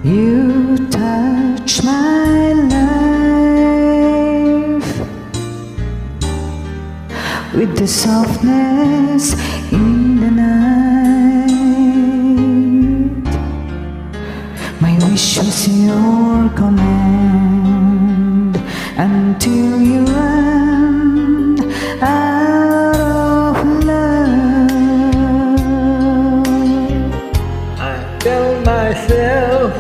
You touch my life with the softness in the night. My wish was your command until you run out of love. I tell myself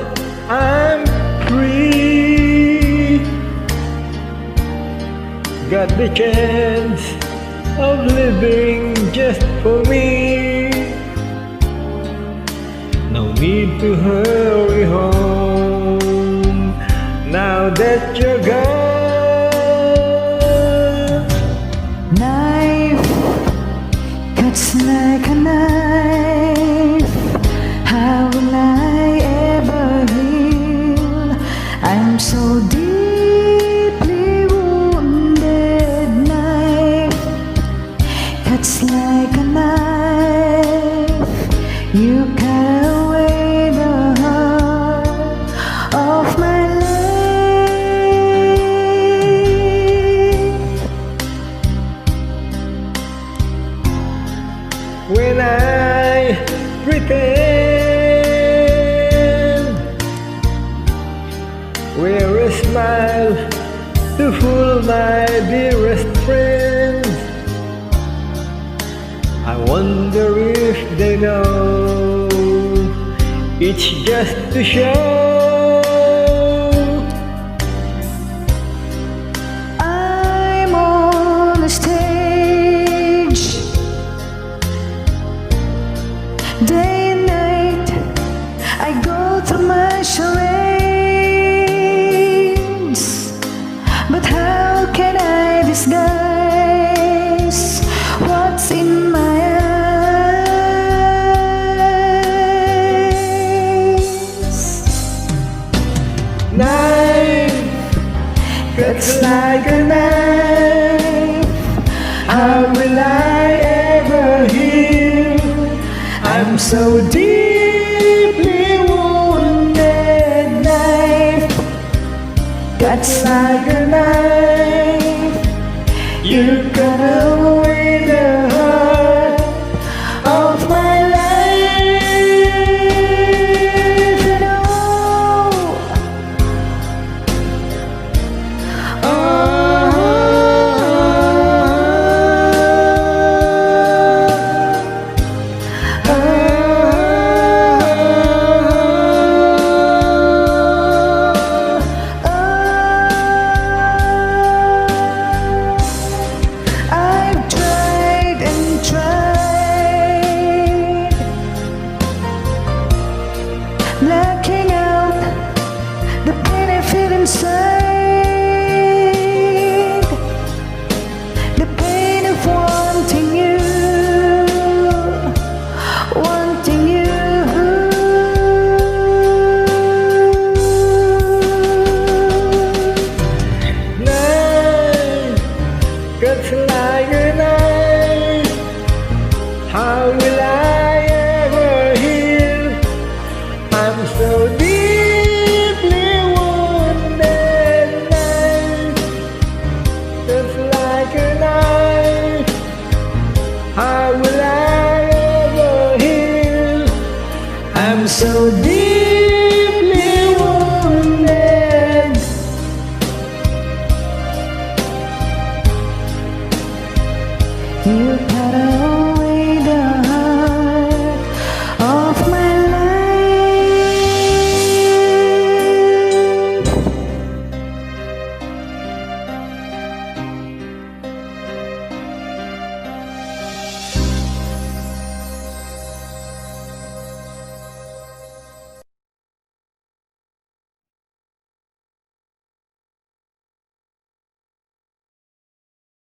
I'm free, got the chance of living just for me. No need to hurry home now that you're gone. Knife cuts like a knife. How will I ever heal? I'm so deeply wounded. Knife cuts like a knife. You cut away the heart of my life. When I pretend, wear a smile to fool my dearest friends. I wonder if they know it's just to show. I'm on a stage, day and night I go through my charades. But how can I disguise what's in my eyes? Knife cuts like a knife. How will I ever heal? I'm so deeply wounded. Knife cuts like a knife. You cut away the heart of my life. And I've tried and tried, blocking out the pain I feel inside, the pain of wanting you, wanting you. Knife cuts like a knife. How will I ever heal? I'm so deeply wounded. Knife cuts like a knife. How will I ever heal? I'm so deep.